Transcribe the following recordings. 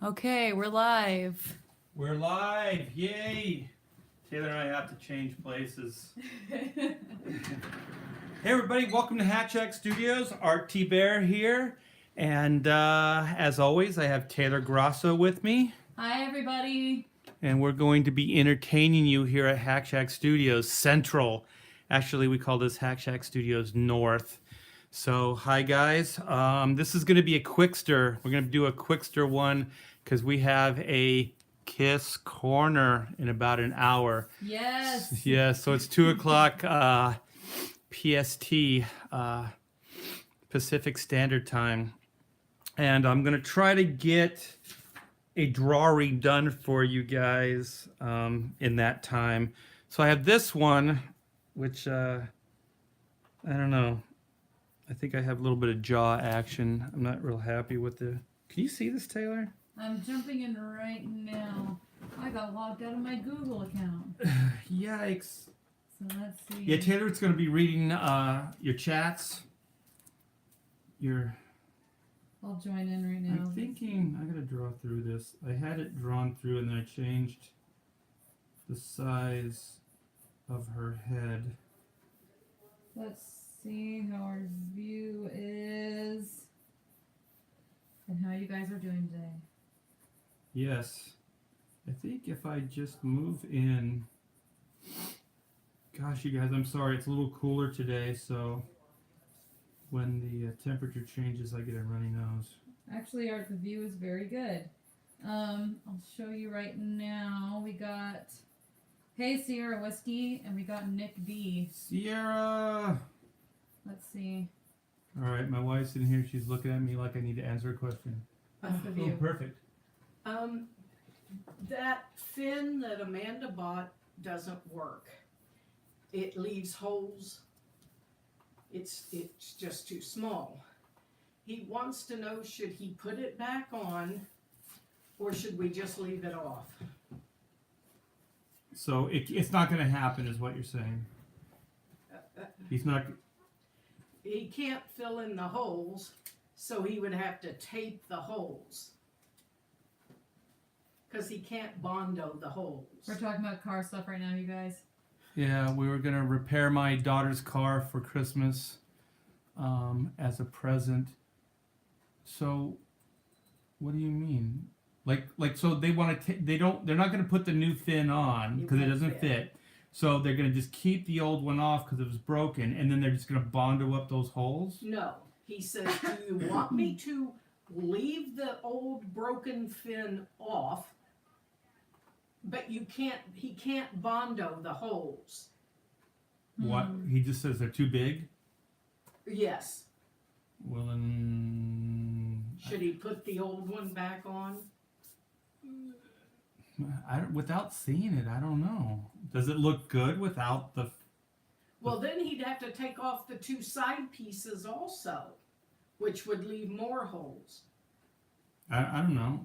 Okay, we're live. We're live! Yay! Taylor and I have to change places. Hey everybody, welcome to Hatch Studios. Art T. Bear here. And as always, I have Taylor Grosso with me. Hi, everybody. And we're going to be entertaining you here at Hack Shack Studios Central. Actually, we call this Hack Shack Studios North. So, hi guys. This is going to be a quickster. We're going to do a quickster one because we have a Kiss Corner in about an hour. Yes. Yeah, so it's 2 o'clock PST, Pacific Standard Time. And I'm going to try to get a drawing done for you guys in that time. So I have this one, which I don't know. I think I have a little bit of jaw action. I'm not real happy with the... Can you see this, Taylor? I'm jumping in right now. I got logged out of my Google account. Yikes. So let's see. Yeah, Taylor's going to be reading your chats. I'll join in right now. I'm thinking I got to draw through this. I had it drawn through and then I changed the size of her head. Let's see how our view is and how you guys are doing today. Yes. I think if I just move in... Gosh, you guys, I'm sorry. It's a little cooler today, so when the temperature changes, I get a runny nose. Actually, the view is very good. I'll show you right now. We got Hey Sierra Whiskey, and we got Nick B. Sierra! Let's see. All right, my wife's in here. She's looking at me like I need to answer a question. That's the Oh, view. perfect. That fin that Amanda bought doesn't work. It leaves holes. It's just too small. He wants to know, should he put it back on or should we just leave it off? So it's not going to happen is what you're saying. He's not... He can't fill in the holes, so he would have to tape the holes. Because he can't Bondo the holes. We're talking about car stuff right now, you guys. Yeah, we were going to repair my daughter's car for Christmas as a present. So, what do you mean? Like so they want to they're not going to put the new fin on because it doesn't fit. So they're going to just keep the old one off because it was broken, and then they're just going to Bondo up those holes? No. He says, do you want me to leave the old broken fin off, but he can't Bondo the holes? What? He just says they're too big? Yes. Well, then... Should he put the old one back on? Without seeing it, I don't know. Does it look good without the... Well, then he'd have to take off the two side pieces also, which would leave more holes. I don't know.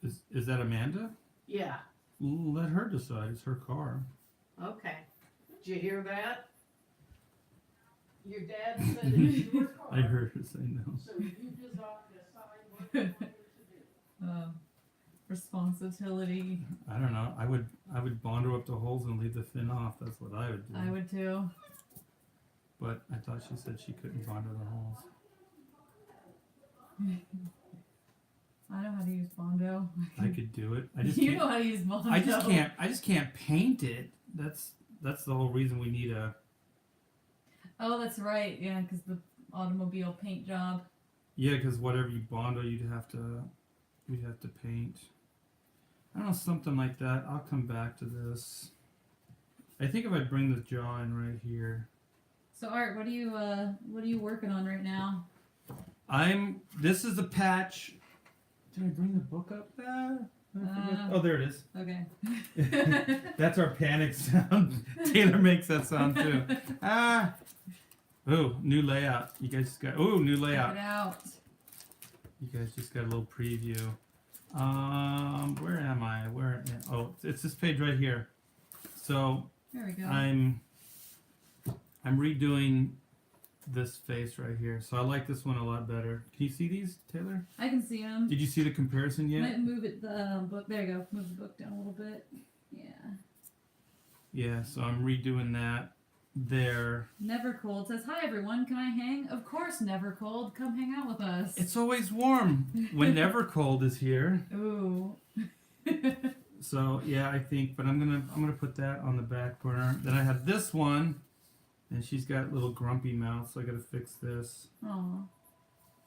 Is that Amanda? Yeah. Let her decide. It's her car. Okay. Did you hear that? Your dad said it's your car. I heard her say no. So you decide what you want it to do. Responsibility. I don't know. I would Bondo up the holes and leave the fin off. That's what I would do. I would too. But I thought she said she couldn't Bondo the holes. I know how to use Bondo. I could do it. I just You can't. know how to use Bondo. I just can't paint it. That's the whole reason we need a... Oh, that's right. Yeah, because the automobile paint job. Yeah, because whatever you Bondo, you'd have to paint. I don't know, something like that. I'll come back to this. I think if I bring the jaw in right here. So Art, what are you working on right now? This is the patch. Did I bring the book up? Oh, there it is. Okay. That's our panic sound. Taylor makes that sound too. Ah. Oh, new layout. You guys just got. Oh, new layout. Check it out. You guys just got a little preview. Where am I? Oh, it's this page right here. So There we go. I'm redoing this face right here. So I like this one a lot better. Can you see these, Taylor? I can see them. Did you see the comparison yet? Might move it the book. There you go. Move the book down a little bit. Yeah. Yeah, so I'm redoing that there. Never Cold says, "Hi everyone, can I hang?" Of course, Never Cold. Come hang out with us. It's always warm when Never Cold is here. Ooh. So yeah, I think, but I'm gonna put that on the back burner. Then I have this one, and she's got a little grumpy mouth, so I gotta fix this. Aw.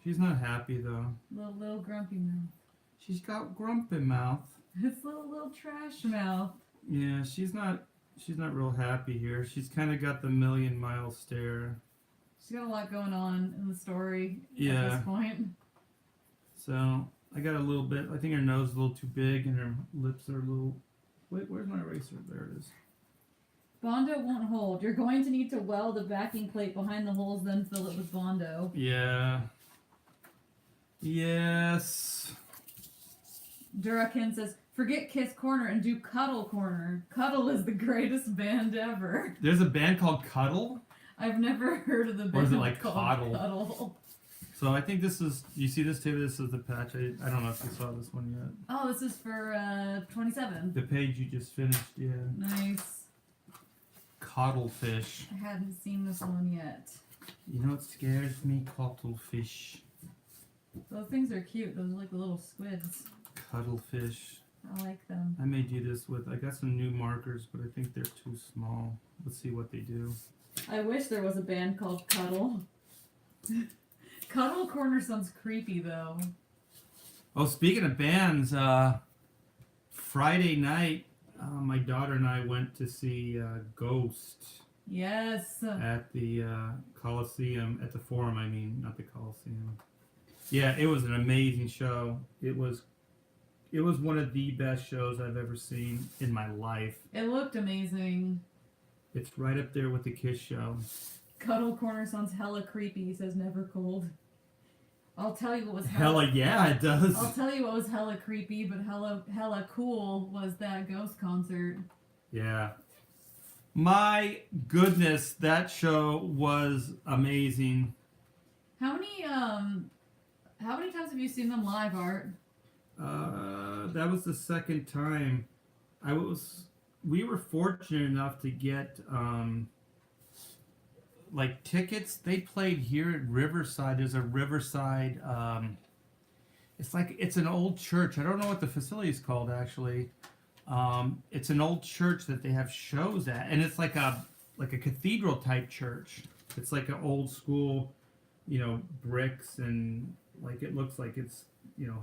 She's not happy though. Little grumpy mouth. She's got grumpy mouth. It's little trash mouth. Yeah, she's not real happy here. She's kind of got the million-mile stare. She's got a lot going on in the story at Yeah. this point. So I got a little bit. I think her nose is a little too big, and her lips are a little. Wait, where's my eraser? There it is. Bondo won't hold. You're going to need to weld a backing plate behind the holes, then fill it with Bondo. Yeah. Yes. Durakin says, "Forget Kiss Corner and do Cuddle Corner. Cuddle is the greatest band ever." There's a band called Cuddle. I've never heard of the band Or is it like called Coddle? Cuddle. So I think this is. You see this, Taylor? This is the patch. I don't know if you saw this one yet. Oh, this is for 27. The page you just finished. Yeah. Nice. Coddlefish. I hadn't seen this one yet. You know what scares me? Cuddlefish. Those things are cute. Those are like the little squids. Cuddlefish. I like them. I may do this with. I got some new markers, but I think they're too small. Let's see what they do. I wish there was a band called Cuddle. Cuddle Corner sounds creepy though. Oh, speaking of bands, Friday night, my daughter and I went to see Ghost Yes. at the Coliseum, at the Forum, I mean, not the Coliseum. Yeah, it was an amazing show. It was one of the best shows I've ever seen in my life. It looked amazing. It's right up there with the Kiss show. Cuddle Corner sounds hella creepy, he says Never Cold. I'll tell you what was Hella yeah, it does. I'll tell you what was hella creepy, but hella cool was that Ghost concert. Yeah. My goodness, that show was amazing. How many times have you seen them live, Art? That was the second time. We were fortunate enough to get like tickets. They played here at Riverside. There's a Riverside. It's an old church. I don't know what the facility is called actually. It's an old church that they have shows at, and it's like a cathedral type church. It's like an old school, bricks, and like it looks like it's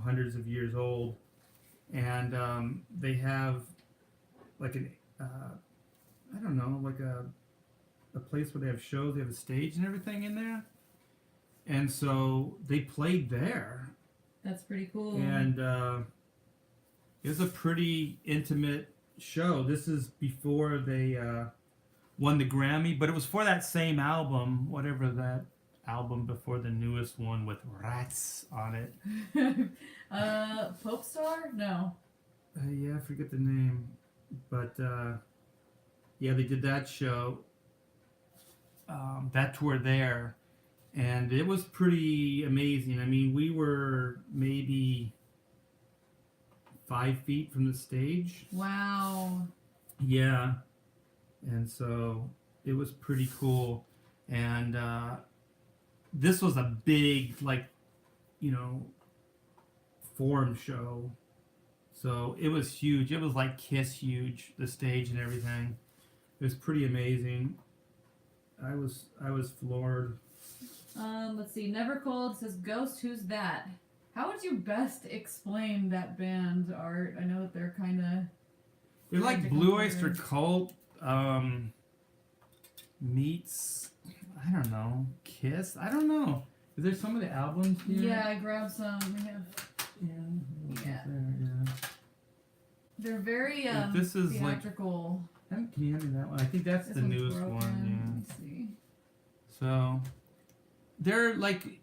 hundreds of years old, and they have like an I don't know, like a place where they have shows. They have a stage and everything in there, and so they played there. That's pretty cool. And it was a pretty intimate show. This is before they won the Grammy, but it was for that same album, whatever that album before the newest one with rats on it. Pope Star? No. Yeah, I forget the name. But yeah, they did that show, that tour there, and it was pretty amazing. I mean, we were maybe 5 feet from the stage. Wow. Yeah. And so it was pretty cool. And this was a big, Forum show. So it was huge. It was like Kiss huge, the stage and everything. It was pretty amazing. I was floored. Let's see. Never Cold says, "Ghost, who's that?" How would you best explain that band, Art? I know that they're kind of... They're like Blue Oyster Cult meets, I don't know, Kiss? I don't know. Is there some of the albums here? Yeah, I grabbed some. We have... Yeah. They're very This is theatrical. Can you hand me that one? I think that's This the one's newest broken. one, Let me see. So, they're like,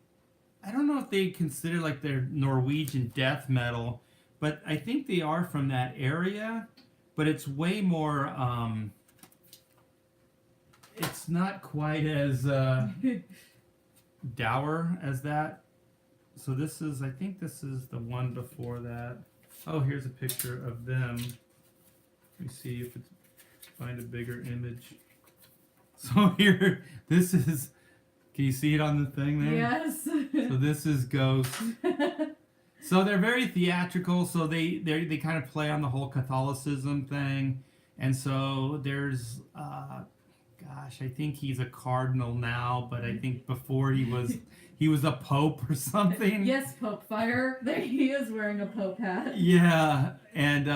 I don't know if they consider like they're Norwegian death metal, but I think they are from that area, but it's way more, it's not quite as, dour as that. So this is, I think this is the one before that. Oh, here's a picture of them. Let me see if it's find a bigger image. So here, this is. Can you see it on the thing there? Yes. So this is Ghost. So they're very theatrical. So they kind of play on the whole Catholicism thing, and so there's gosh, I think he's a cardinal now, but I think before he was a pope or something. Yes, Pope Fire. There he is wearing a Pope hat. Yeah, and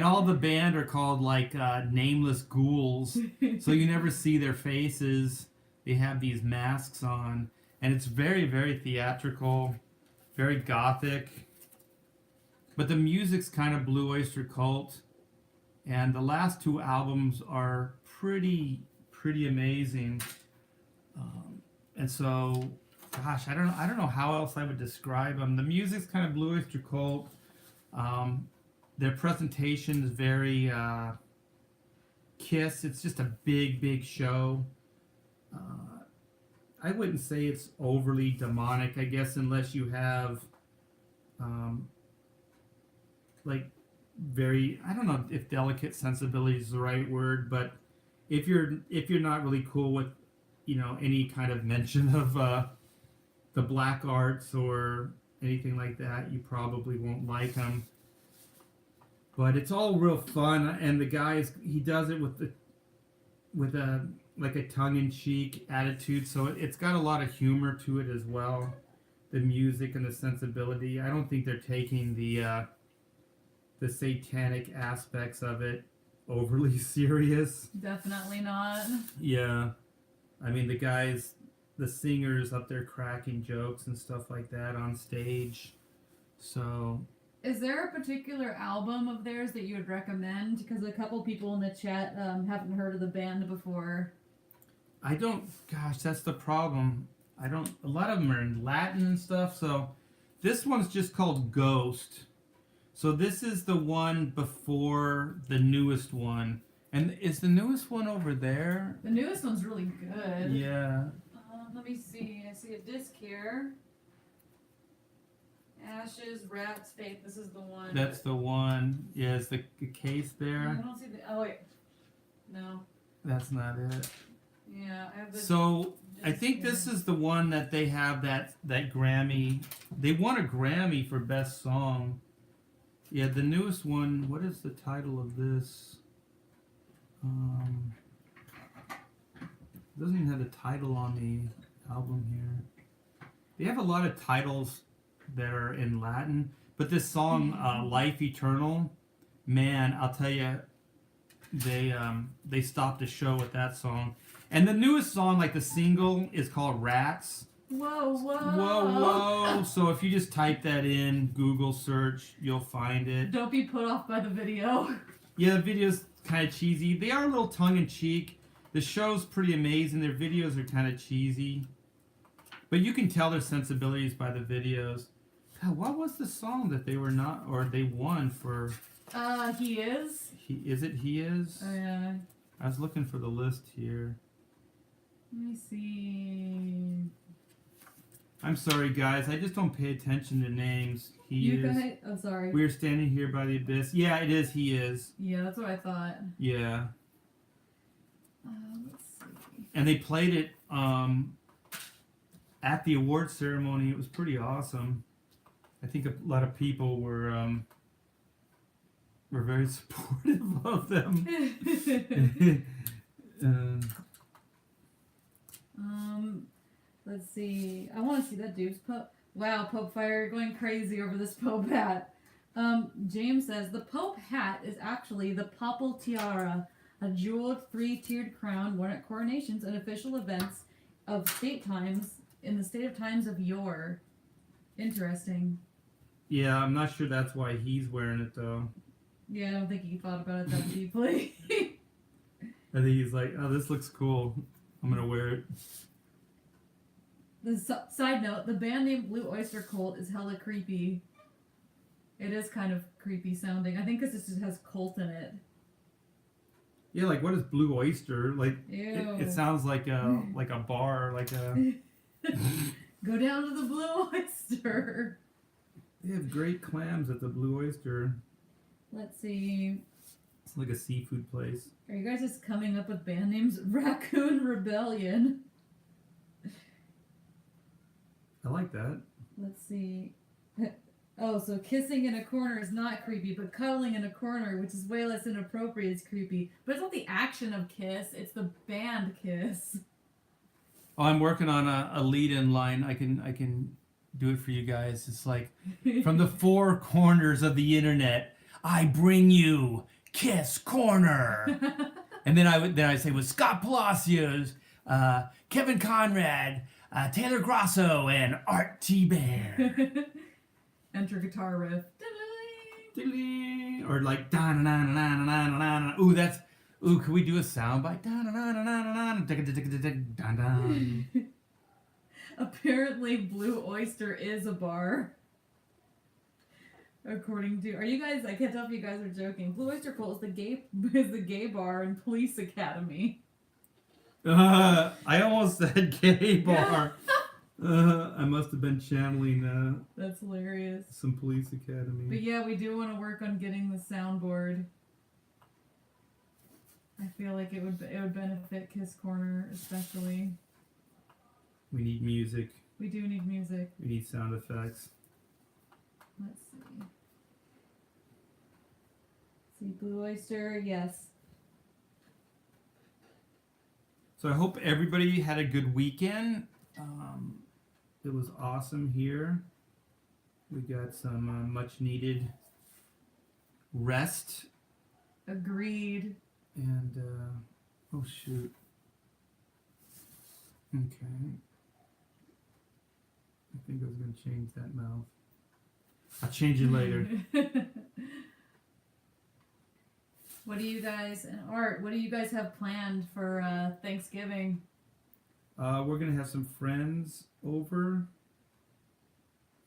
all the band are called like nameless ghouls, so you never see their faces. They have these masks on, and it's very, very theatrical, very gothic. But the music's kind of Blue Oyster Cult, and the last two albums are pretty amazing. And so, gosh, I don't know how else I would describe them. The music's kind of Blue Oyster Cult. Their presentation is very Kiss. It's just a big show. I wouldn't say it's overly demonic, I guess, unless you have like very, I don't know if delicate sensibility is the right word, but if you're not really cool with, you know, any kind of mention of the black arts or anything like that, you probably won't like them. But it's all real fun, and the guys, he does it with a like a tongue-in-cheek attitude, so it's got a lot of humor to it as well. The music and the sensibility. I don't think they're taking the satanic aspects of it overly serious. Definitely not. Yeah, I mean the singers up there cracking jokes and stuff like that on stage. So. Is there a particular album of theirs that you would recommend? Because a couple people in the chat haven't heard of the band before. I don't. Gosh, that's the problem. I don't. A lot of them are in Latin and stuff. So this one's just called Ghost. So this is the one before the newest one. And is the newest one over there? The newest one's really good. Yeah. Let me see. I see a disc here. Ashes, Rats, Faith. This is the one. That's the one. Yeah, it's the case I there. don't see the. Oh wait. No. That's not it. Yeah, I have the. So I think this is the one that they have that Grammy. They won a Grammy for best song. Yeah, the newest one. What is the title of this? Doesn't even have the title on the album here. They have a lot of titles that are in Latin, but this song, "Life Eternal," man, I'll tell you, they stopped the show with that song. And the newest song, like the single, is called "Rats." Whoa! Whoa! So if you just type that in, Google search, you'll find it. Don't be put off by the video. Yeah, the video's kind of cheesy. They are a little tongue-in-cheek. The show's pretty amazing. Their videos are kind of cheesy. But you can tell their sensibilities by the videos. God, what was the song that they were not, or they won for? He is. He is? Oh yeah. I was looking for the list here. Let me see. I'm sorry, guys. I just don't pay attention to names. He is. Oh, sorry. We're standing here by the abyss. Yeah, it is. He is. Yeah, that's what I thought. Yeah. Let's see. And they played it at the award ceremony. It was pretty awesome. I think a lot of people were very supportive of them. Let's see. I want to see that dude's Pope. Wow, Pope Fire, you're going crazy over this Pope hat. James says the Pope hat is actually the papal tiara, a jeweled three-tiered crown worn at coronations and official events of state times in the state of times of yore. Interesting. Yeah, I'm not sure that's why he's wearing it though. Yeah, I don't think he thought about it that deeply. I think he's like, oh, this looks cool. I'm gonna wear it. The side note, the band name Blue Oyster Cult is hella creepy. It is kind of creepy sounding. I think because it just has cult in it. Yeah, like what is Blue Oyster? Like Ew. it sounds like a bar, like a Go down to the Blue Oyster. They have great clams at the Blue Oyster. Let's see. It's like a seafood place. Are you guys just coming up with band names? Raccoon Rebellion. I like that. Let's see. Oh, so kissing in a corner is not creepy, but cuddling in a corner, which is way less inappropriate, is creepy. But it's not the action of Kiss, it's the band Kiss. Oh, I'm working on a lead-in line. I can do it for you guys. It's like from the four corners of the internet, I bring you Kiss Corner. And then I say with Scott Palacios, Kevin Conrad, Taylor Grosso, and Art T. Bear. Enter guitar riff. Or like da na na na na na na. Ooh, that's can we do a sound bite? Da na na na na na na. Apparently, Blue Oyster is a bar. According to, are you guys? I can't tell if you guys are joking. Blue Oyster Cult is the gay bar in Police Academy. I almost said gay bar. I must have been channeling That's hilarious. some Police Academy. But yeah, we do want to work on getting the soundboard. I feel like it would benefit Kiss Corner especially. We need music. We do need music. We need sound effects. Let's see. See, Blue Oyster, yes. So I hope everybody had a good weekend. It was awesome here. We got some much needed rest. Agreed. And, oh shoot. Okay. I think I was going to change that mouth. I'll change it later. What do you guys, and Art, what do you guys have planned for Thanksgiving? We're going to have some friends over.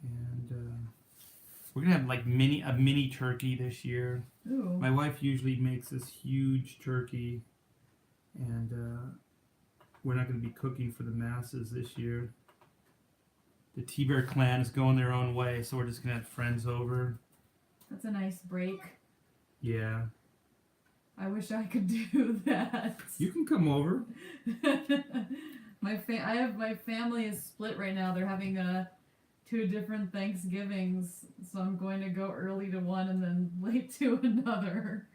And we're going to have like a mini turkey this year. Ooh. My wife usually makes this huge turkey. And we're not going to be cooking for the masses this year. The T-Bear clan is going their own way, so we're just going to have friends over. That's a nice break. Yeah. I wish I could do that. You can come over. My family is split right now. They're having two different Thanksgivings, so I'm going to go early to one and then late to another.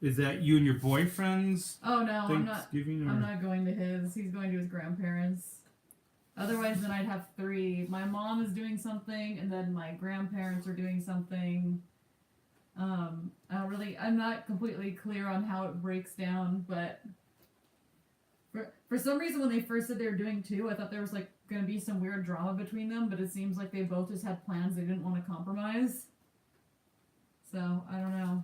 Is that you and your boyfriend's Oh no, Thanksgiving? I'm not going to his. He's going to his grandparents. Otherwise, then I'd have three. My mom is doing something, and then my grandparents are doing something. I'm not completely clear on how it breaks down, but for some reason when they first said they were doing two, I thought there was like going to be some weird drama between them, but it seems like they both just had plans they didn't want to compromise. So, I don't know.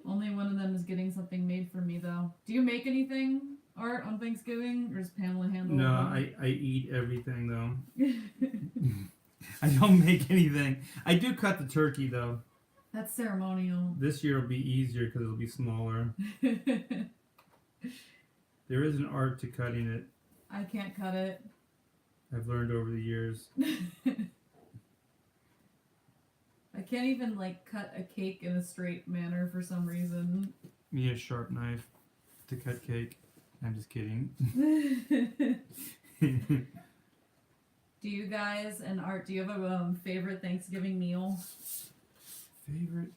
Only one of them is getting something made for me, though. Do you make anything, Art, on Thanksgiving, or does Pamela handle it? No, I eat everything, though. I don't make anything. I do cut the turkey, though. That's ceremonial. This year will be easier because it'll be smaller. There is an art to cutting it. I can't cut it. I've learned over the years. I can't even, cut a cake in a straight manner for some reason. You need a sharp knife to cut cake. I'm just kidding. Do you guys, and Art, do you have a favorite Thanksgiving meal? Favorite?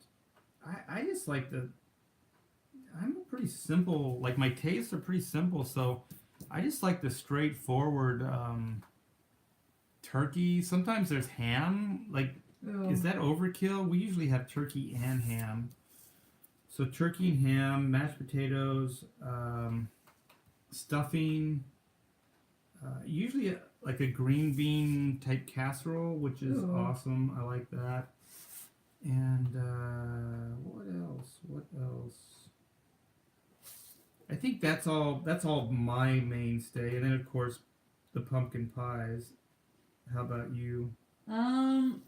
I just like I'm pretty simple, my tastes are pretty simple, so I just like the straightforward turkey. Sometimes there's ham, Ooh. is that overkill? We usually have turkey and ham. So turkey and ham, mashed potatoes, stuffing, usually a green bean type casserole, which is Ooh. awesome. I like that. And what else? I think that's all my mainstay. And then of course the pumpkin pies. How about you? I'm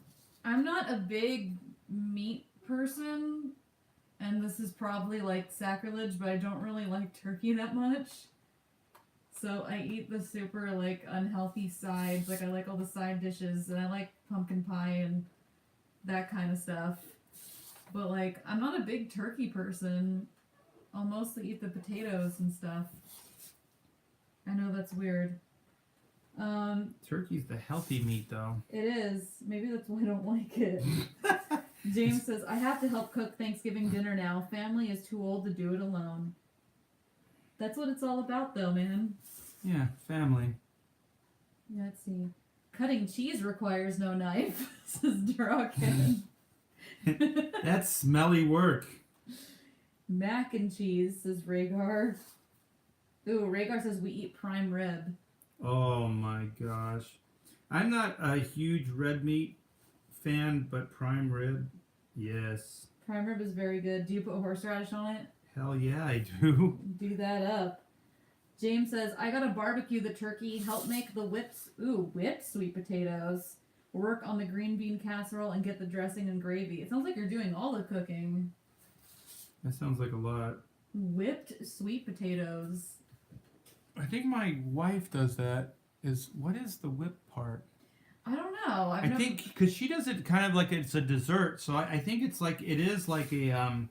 not a big meat person, and this is probably sacrilege, but I don't really like turkey that much. So I eat the super like unhealthy sides. Like I like all the side dishes, and I like pumpkin pie and that kind of stuff. But like I'm not a big turkey person. I'll mostly eat the potatoes and stuff. I know that's weird. Turkey's the healthy meat, though. It is. Maybe that's why I don't like it. James says, I have to help cook Thanksgiving dinner now. Family is too old to do it alone. That's what it's all about, though, man. Yeah, family. Let's see. Cutting cheese requires no knife, says Draken. That's smelly work. Mac and cheese, says Rhaegar. Ooh, Rhaegar says we eat prime rib. Oh my gosh. I'm not a huge red meat fan, but prime rib, yes. Prime rib is very good. Do you put horseradish on it? Hell yeah, I do. Do that up. James says, I gotta barbecue the turkey, help make the whipped sweet potatoes, work on the green bean casserole, and get the dressing and gravy. It sounds like you're doing all the cooking. That sounds like a lot. Whipped sweet potatoes. I think my wife does that. What is the whip part? I don't know. I think because she does it kind of like it's a dessert, so I think it is like a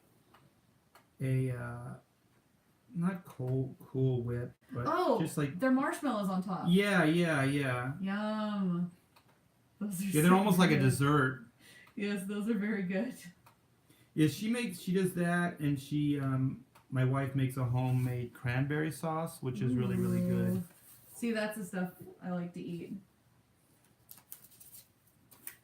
not cool whip, but just like they're marshmallows on top. yeah. Yum. Those are Yeah, they're almost like a good. dessert. Yes, those are very good. Yeah, she does that, and my wife makes a homemade cranberry sauce, which is really, really good. Ooh. See, that's the stuff I like to eat.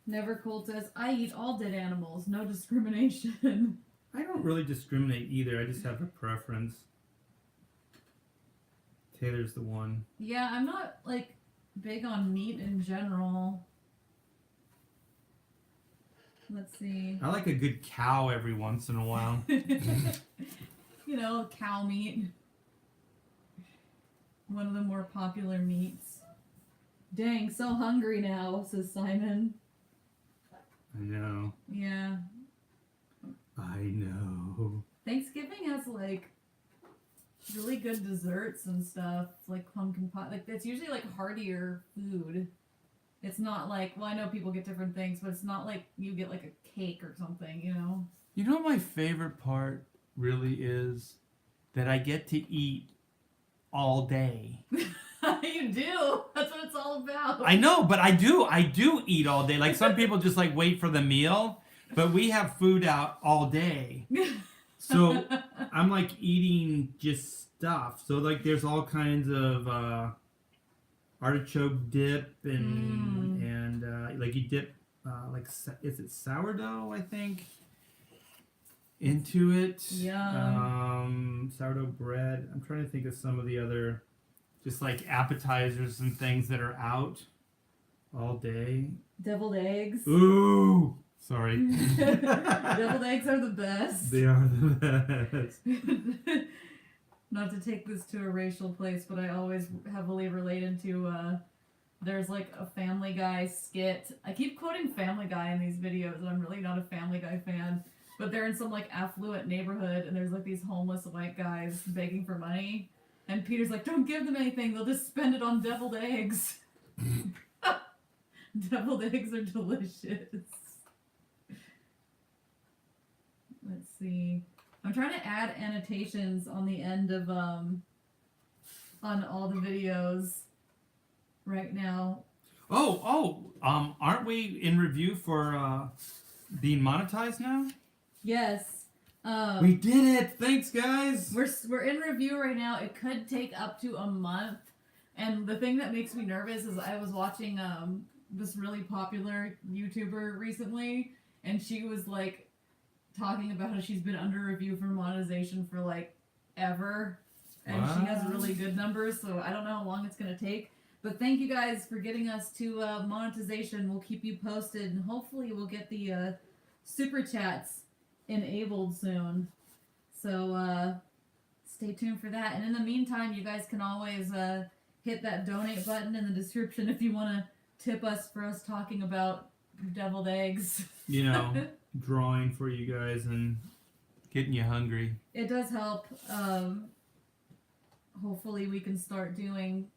Never Cold says, I eat all dead animals, no discrimination. I don't really discriminate either. I just have a preference. Taylor's the one. Yeah, I'm not, like, big on meat in general. Let's see. I like a good cow every once in a while. You know, cow meat. One of the more popular meats. Dang, so hungry now, says Simon. I know. Yeah. I know. Thanksgiving has, like, really good desserts and stuff, like pumpkin pie. Like, it's usually, like, heartier food. It's not like, well, I know people get different things, but it's not like you get, like, a cake or something, you know? You know what my favorite part really is? That I get to eat all day. You do. That's what it's all about. I know, but I do eat all day. Like some people just like wait for the meal, but we have food out all day. So I'm like eating just stuff. So like there's all kinds of artichoke dip and like you dip is it sourdough, I think, into it. Yum. Sourdough bread. I'm trying to think of some of the other just like appetizers and things that are out all day. Deviled eggs. Ooh, sorry. Deviled eggs are the best. They are the best. Not to take this to a racial place, but I always heavily related to there's like a Family Guy skit. I keep quoting Family Guy in these videos, and I'm really not a Family Guy fan. But they're in some like affluent neighborhood, and there's like these homeless white guys begging for money. And Peter's like, don't give them anything, they'll just spend it on deviled eggs. Deviled eggs are delicious. Let's see. I'm trying to add annotations on the end of on all the videos right now. Aren't we in review for being monetized now? Yes. We did it! Thanks, guys! We're in review right now. It could take up to a month. And the thing that makes me nervous is I was watching this really popular YouTuber recently, and she was like talking about how she's been under review for monetization for like ever. And she has really good numbers, so I don't know how long it's gonna take. But thank you guys for getting us to monetization. We'll keep you posted, and hopefully we'll get the super chats enabled soon. So stay tuned for that. And in the meantime, you guys can always hit that donate button in the description if you want to tip us for us talking about deviled eggs. You know, drawing for you guys and getting you hungry. It does help. hopefully we can start doing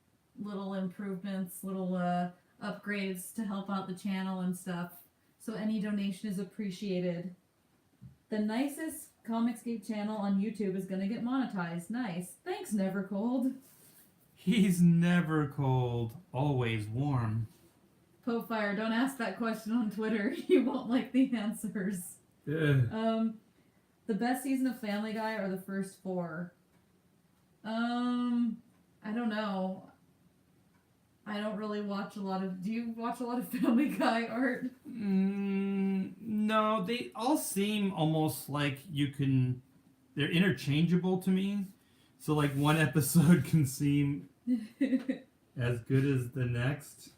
little improvements, little upgrades to help out the channel and stuff. So any donation is appreciated. The nicest Comicsgate channel on YouTube is gonna get monetized. Nice. Thanks, Nevercold. He's never cold, always warm. Popefire, don't ask that question on Twitter. You won't like the answers. Ugh. The best season of Family Guy are the first 4. I don't know. I don't really watch a lot of. Do you watch a lot of Family Guy, Art? No, they all seem almost like they're interchangeable to me. So like one episode can seem as good as the next.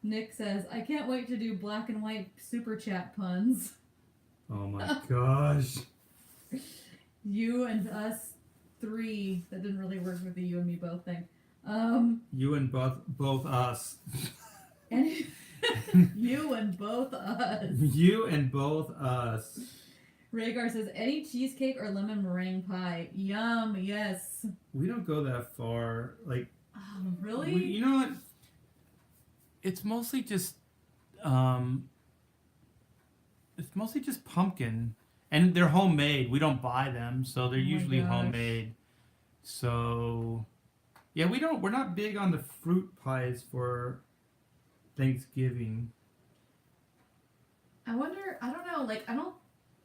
Nick says, I can't wait to do black and white super chat puns. Oh my gosh. You and us 3. That didn't really work with the you and me both thing. You and both us. And you and both us. You and both us. Rhaegar says, any cheesecake or lemon meringue pie? Yum, yes. We don't go that far. Like, Oh, really? you know what? It's mostly just pumpkin, and they're homemade. We don't buy them, so they're Oh my usually gosh. homemade. So, yeah, we're not big on the fruit pies for Thanksgiving. I wonder, I don't know, like,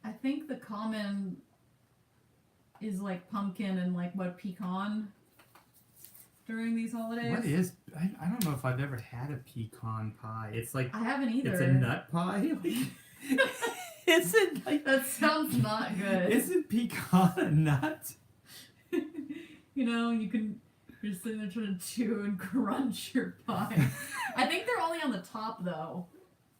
I think the common is like pumpkin and like what, pecan during these holidays? What is? I don't know if I've ever had a pecan pie. It's like I haven't either. it's a nut pie. Isn't like That sounds not good. Isn't pecan a nut? You know, you're sitting there trying to chew and crunch your pie. I think they're only on the top though.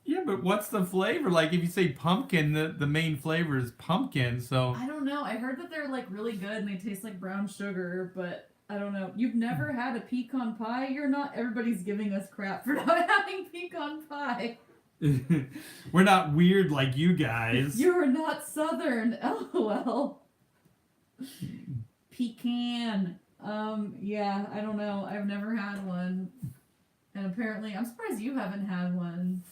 Yeah, but what's the flavor? Like if you say pumpkin, the main flavor is pumpkin. So I don't know. I heard that they're like really good and they taste like brown sugar, but I don't know. You've never had a pecan pie? You're not. Everybody's giving us crap for not having pecan pie. we're not weird like you guys. You're not Southern. LOL. Pecan. Yeah, I don't know. I've never had one. And apparently, I'm surprised you haven't had one.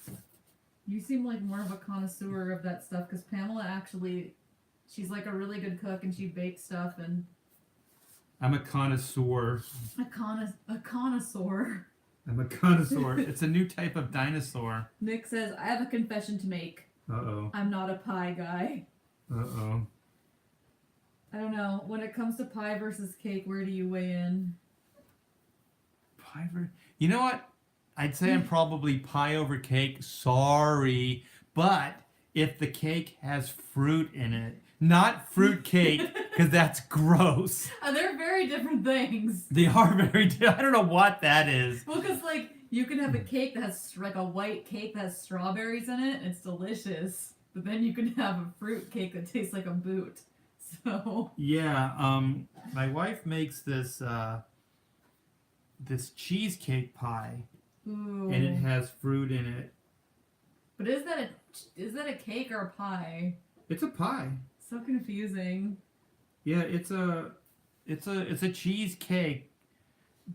You seem like more of a connoisseur of that stuff because Pamela actually, she's like a really good cook and she bakes stuff and I'm a connoisseur. a connoisseur. I'm a connoisseur. It's a new type of dinosaur. Nick says, I have a confession to make. Uh-oh. I'm not a pie guy. Uh-oh. I don't know. When it comes to pie versus cake, where do you weigh in? You know what? I'd say I'm probably pie over cake. Sorry. But if the cake has fruit in it, not fruit cake, because that's gross. They're very different things. They are very different. I don't know what that is. Well, because, like, you can have a cake that has, like, a white cake that has strawberries in it, and it's delicious. But then you can have a fruit cake that tastes like a boot. So. Yeah, my wife makes this cheesecake pie, Ooh. and it has fruit in it. But is that a cake or a pie? It's a pie. So confusing. Yeah, it's a cheesecake.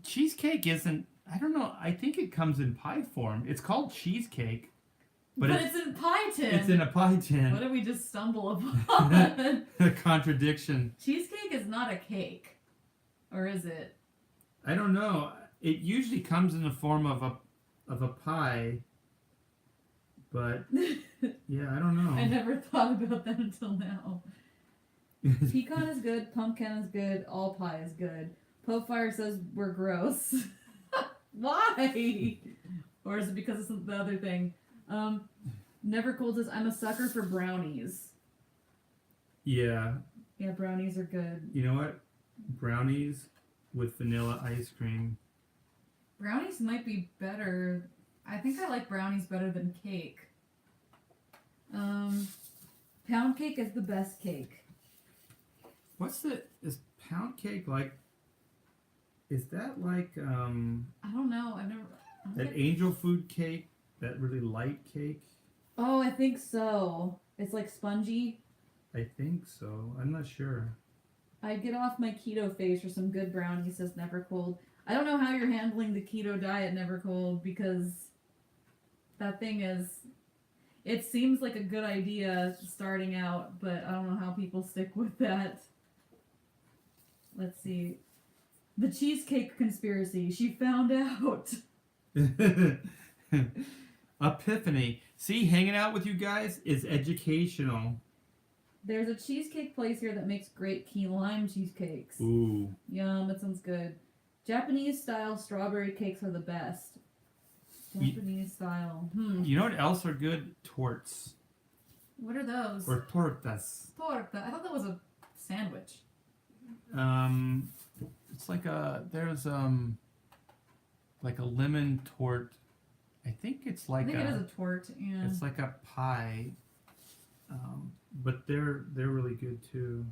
Cheesecake isn't. I don't know. I think it comes in pie form. It's called cheesecake, but it's in pie tin. It's in a pie tin. What did we just stumble upon? A contradiction. Cheesecake is not a cake, or is it? I don't know. It usually comes in the form of a pie, but yeah, I don't know. I never thought about that until now. Pecan is good, pumpkin is good, all pie is good. Popefire says we're gross. Why? Or is it because of the other thing? Nevercold says I'm a sucker for brownies. Yeah. Yeah, brownies are good. You know what? Brownies with vanilla ice cream. Brownies might be better. I think I like brownies better than cake. Pound cake is the best cake. Is pound cake like? Is that like I don't know. I don't that think- angel food cake? That really light cake? Oh, I think so. It's like spongy. I think so. I'm not sure. I'd get off my keto phase for some good brownies, says Never Cold. I don't know how you're handling the keto diet, Never Cold, because that thing is. It seems like a good idea starting out, but I don't know how people stick with that. Let's see. The cheesecake conspiracy. She found out. Epiphany. See, hanging out with you guys is educational. There's a cheesecake place here that makes great key lime cheesecakes. Ooh. Yum, that sounds good. Japanese style strawberry cakes are the best. Japanese style. You know what else are good? Torts. What are those? Or tortas. Torta. I thought that was a sandwich. It's like there's like a lemon tort. I think it's like I think it is a tort. Yeah. It's like a pie. But they're really good too.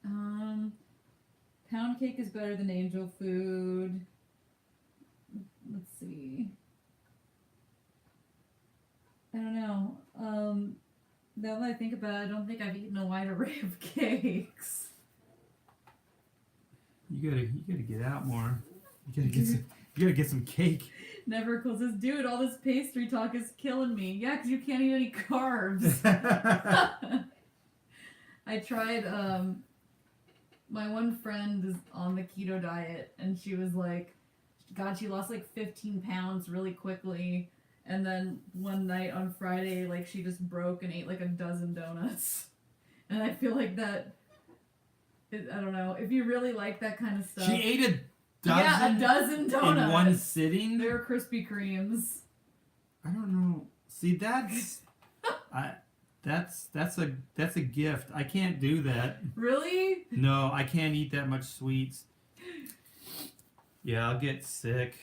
Pound cake is better than angel food. Let's see. I don't know. Now that I think about it, I don't think I've eaten a wide array of cakes. You gotta get out more. You gotta get some cake. Never Cool says, dude, all this pastry talk is killing me. Yeah, 'cause you can't eat any carbs. I tried, my one friend is on the keto diet, and she was like, God, she lost like 15 pounds really quickly. And then one night on Friday, like she just broke and ate like a dozen donuts. And I feel like that, I don't know, if you really like that kind of stuff. She ate a dozen? Yeah, a dozen donuts. In one sitting? They were Krispy Kremes. I don't know. See, that's that's a gift. I can't do that. Really? No, I can't eat that much sweets. Yeah, I'll get sick.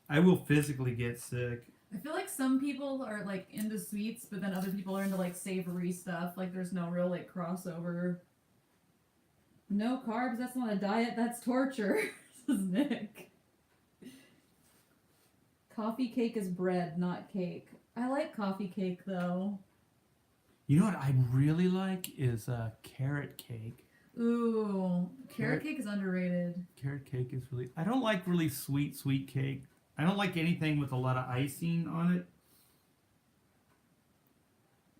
I will physically get sick. I feel like some people are like into sweets, but then other people are into like savory stuff. Like there's no real like crossover. No carbs, that's not a diet, that's torture, says Nick. Coffee cake is bread, not cake. I like coffee cake though. You know what I really like is carrot cake. Ooh, carrot cake is underrated. Carrot cake is really... I don't like really sweet cake. I don't like anything with a lot of icing on it.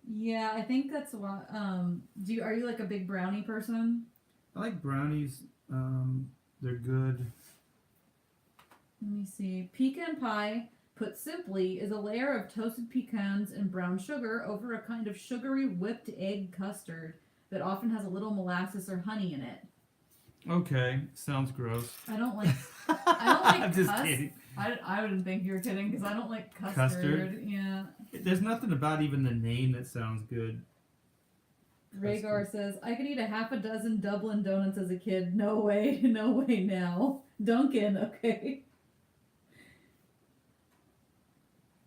Yeah, I think that's why. Are you like a big brownie person? I like brownies. They're good. Let me see. Pecan pie, put simply, is a layer of toasted pecans and brown sugar over a kind of sugary whipped egg custard that often has a little molasses or honey in it. Okay, sounds gross. I don't like I'm just kidding. I wouldn't think you were kidding because I don't like custard. Custard? Yeah. There's nothing about even the name that sounds good. Rhaegar says, I could eat a half a dozen Dublin donuts as a kid. No way now. Duncan, okay.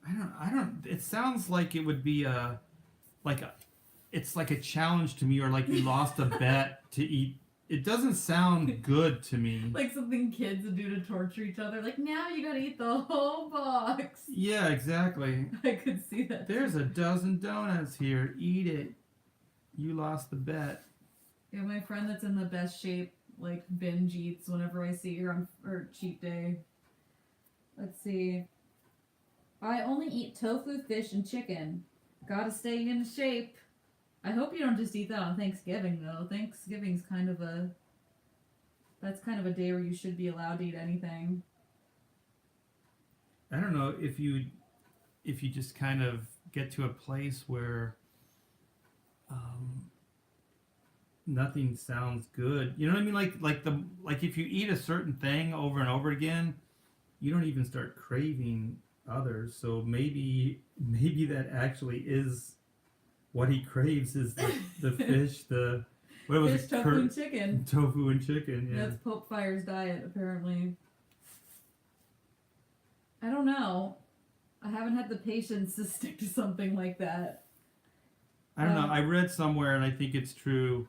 I don't, it sounds like it would be it's like a challenge to me, or like you lost a bet to eat. It doesn't sound good to me. Like something kids would do to torture each other. Like, now you gotta eat the whole box. Yeah, exactly. I could see that. There's a dozen donuts here. Eat it. You lost the bet. Yeah, my friend that's in the best shape, like, binge eats whenever I see her on her cheat day. Let's see. I only eat tofu, fish, and chicken. Gotta stay in shape. I hope you don't just eat that on Thanksgiving, though. Thanksgiving's kind of a... That's kind of a day where you should be allowed to eat anything. I don't know if you just kind of get to a place where nothing sounds good. You know what I mean? Like if you eat a certain thing over and over again, you don't even start craving others. So maybe that actually is what he craves, is the fish, the what was Fish, it? tofu, and chicken. Tofu and chicken. Yeah. That's Pope Fire's diet, apparently. I don't know. I haven't had the patience to stick to something like that. I don't know. I read somewhere, and I think it's true.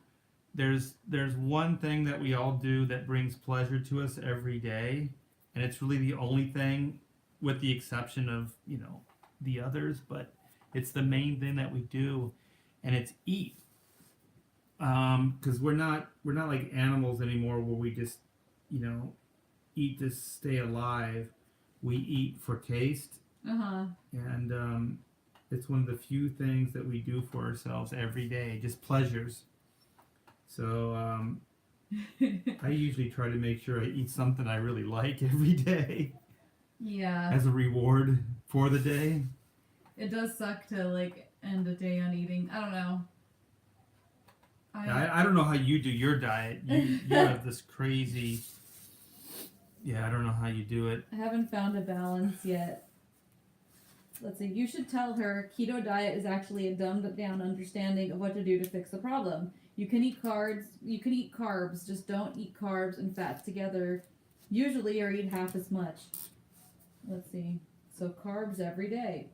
There's one thing that we all do that brings pleasure to us every day, and it's really the only thing, with the exception of, the others, but it's the main thing that we do, and it's eat. Because we're not like animals anymore, where we just, eat to stay alive. We eat for taste, and it's one of the few things that we do for ourselves every day, just pleasures. So I usually try to make sure I eat something I really like every day Yeah. as a reward for the day. It does suck to like end a day on eating. I don't know. I don't know how you do your diet. You have this crazy. Yeah, I don't know how you do it. I haven't found a balance yet. Let's see. You should tell her keto diet is actually a dumbed down understanding of what to do to fix the problem. You can eat carbs. You can eat carbs. Just don't eat carbs and fats together. Usually, or eat half as much. Let's see. So carbs every day.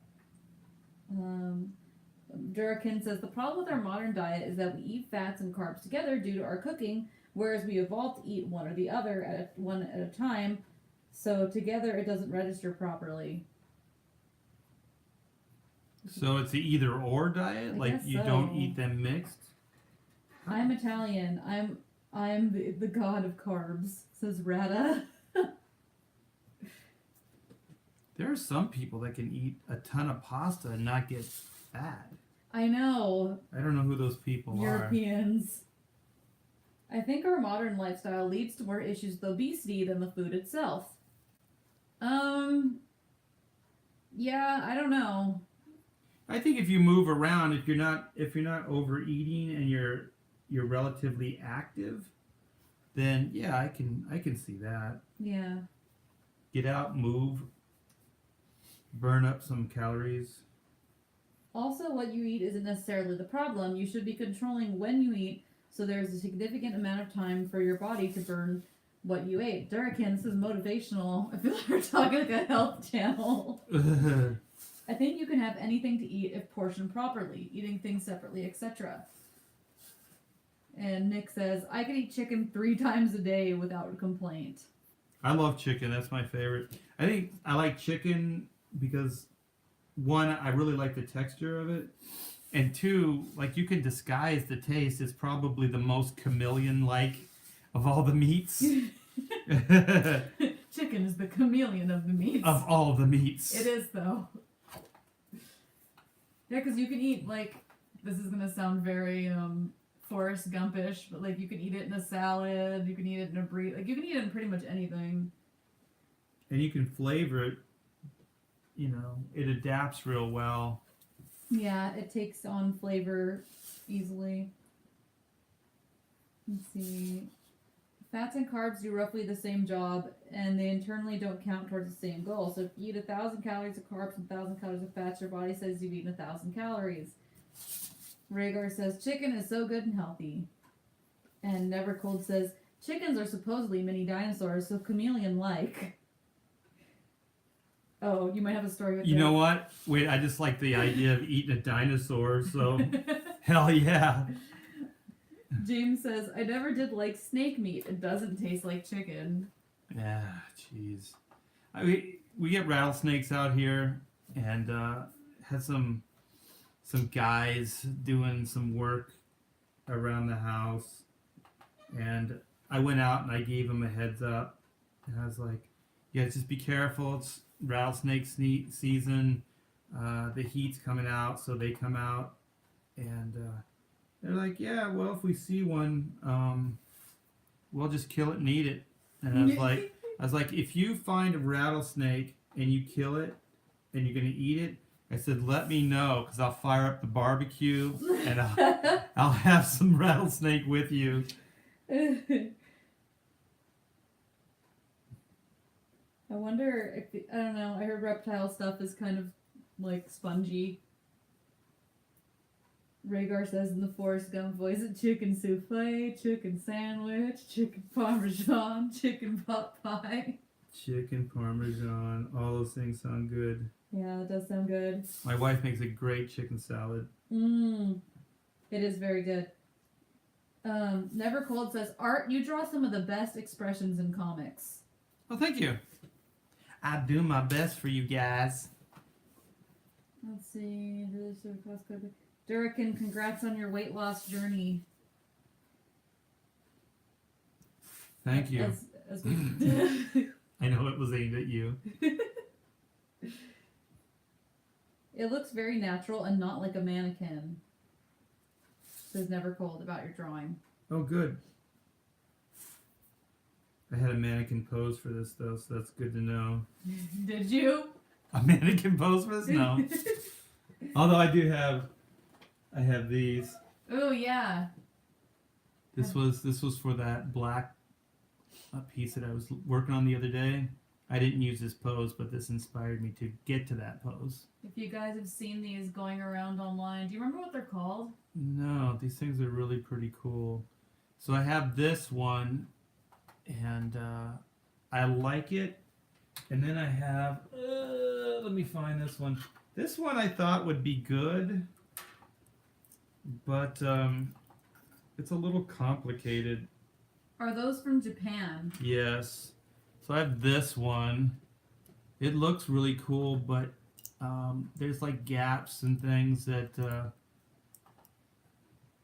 Durakin says the problem with our modern diet is that we eat fats and carbs together due to our cooking, whereas we evolved to eat one or the other one at a time. So together, it doesn't register properly. So it's the either or diet, I like guess you so. don't eat them mixed. I'm Italian. I'm the god of carbs, says Rada. There are some people that can eat a ton of pasta and not get fat. I know. I don't know who those people Europeans. I think our modern lifestyle leads to more issues with obesity than the food itself. Yeah, I don't know. I think if you move around, if you're not overeating and you're relatively active, then yeah, I can see that. Yeah. Get out, move, burn up some calories. Also, what you eat isn't necessarily the problem. You should be controlling when you eat, so there's a significant amount of time for your body to burn what you ate. Durakin, this is motivational. I feel like we're talking like a health channel. I think you can have anything to eat if portioned properly, eating things separately, etc. And Nick says, I could eat chicken 3 times a day without complaint. I love chicken. That's my favorite. I think I like chicken because, one, I really like the texture of it. And two, like you can disguise the taste. It's probably the most chameleon-like of all the meats. Chicken is the chameleon of the meats. Of all the meats. It is, though. Yeah, because you can eat, like, this is going to sound very Forrest Gumpish, but, like, you can eat it in a salad, you can eat it in a burrito, like, you can eat it in pretty much anything. And you can flavor it, it adapts real well. Yeah, it takes on flavor easily. Let's see. Fats and carbs do roughly the same job, and they internally don't count towards the same goal. So if you eat 1,000 calories of carbs and 1,000 calories of fats, your body says you've eaten 1,000 calories. Rhaegar says chicken is so good and healthy. And Never Cold says chickens are supposedly mini dinosaurs, so chameleon-like. Oh, you might have a story with that. You know what? Wait, I just like the idea of eating a dinosaur, so hell yeah. James says, I never did like snake meat. It doesn't taste like chicken. Yeah, jeez. We get rattlesnakes out here, and had some guys doing some work around the house, and I went out and I gave them a heads up, and I was like, yeah, just be careful. It's rattlesnake season. The heat's coming out, so they come out, and they're like, yeah, well, if we see one, we'll just kill it and eat it. And I was like, if you find a rattlesnake and you kill it and you're gonna eat it, I said, let me know, because I'll fire up the barbecue and I'll have some rattlesnake with you. I wonder if, I don't know, I heard reptile stuff is kind of like spongy. Rhaegar says in the Forrest Gump voice, chicken souffle, chicken sandwich, chicken parmesan, chicken pot pie. Chicken parmesan, all those things sound good. Yeah, that does sound good. My wife makes a great chicken salad. It is very good. Never Cold says, Art, you draw some of the best expressions in comics. Well, thank you. I do my best for you guys. Let's see. Durakin, congrats on your weight loss journey. Thank you. As we I know it was aimed at you. It looks very natural and not like a mannequin. Says Never Cold about your drawing. Oh, good. I had a mannequin pose for this though, so that's good to know. Did you? A mannequin pose for this? No. Although I have these. Oh yeah. This was for that black piece that I was working on the other day. I didn't use this pose, but this inspired me to get to that pose. If you guys have seen these going around online, do you remember what they're called? No, these things are really pretty cool. So I have this one, and I like it. And then I have, let me find this one. This one I thought would be good, but it's a little complicated. Are those from Japan? Yes. So I have this one. It looks really cool, but there's like gaps and things that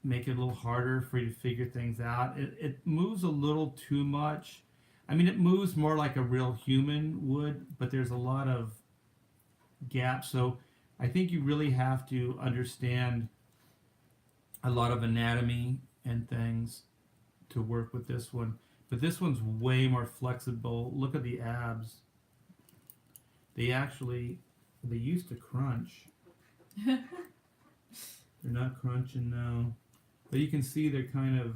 make it a little harder for you to figure things out. It moves a little too much. I mean, it moves more like a real human would, but there's a lot of gaps. So I think you really have to understand a lot of anatomy and things to work with this one. But this one's way more flexible. Look at the abs. They used to crunch. They're not crunching now. But you can see they're kind of,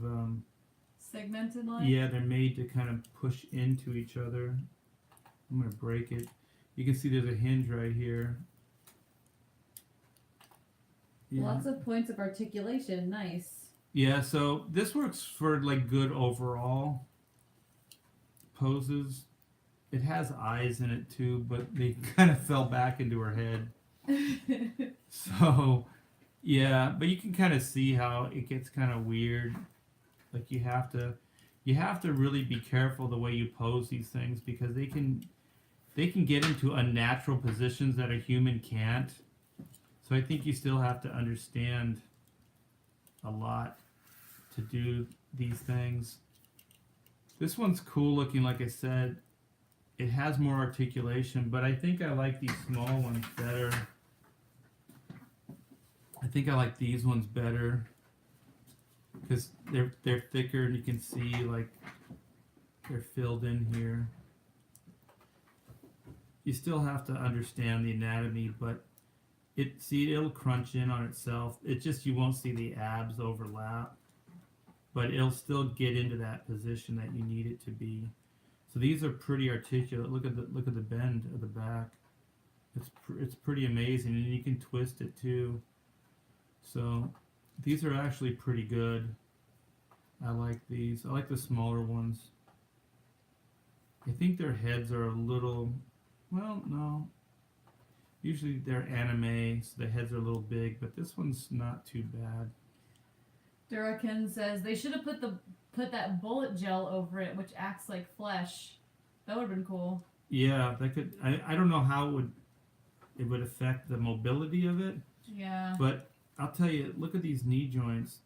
Segmented like? yeah, they're made to kind of push into each other. I'm going to break it. You can see there's a hinge right here. Yeah. Lots of points of articulation. Nice. Yeah, so this works for like good overall poses. It has eyes in it too, but they kind of fell back into her head. So, yeah, but you can kind of see how it gets kind of weird. Like you have to really be careful the way you pose these things because they can get into unnatural positions that a human can't. So I think you still have to understand a lot to do these things. This one's cool looking, like I said. It has more articulation, but I think I like these small ones better. I think I like these ones better because they're thicker and you can see like they're filled in here. You still have to understand the anatomy, but it'll crunch in on itself. It just, you won't see the abs overlap, but it'll still get into that position that you need it to be. So these are pretty articulate. Look at the bend of the back. It's pretty amazing, and you can twist it too. So these are actually pretty good. I like these. I like the smaller ones. I think their heads are a little, well, no. Usually they're anime, so the heads are a little big, but this one's not too bad. Durakin says they should have put that bullet gel over it, which acts like flesh. That would have been cool. Yeah, that could. I don't know how it would affect the mobility of it. Yeah. But I'll tell you, look at these knee joints.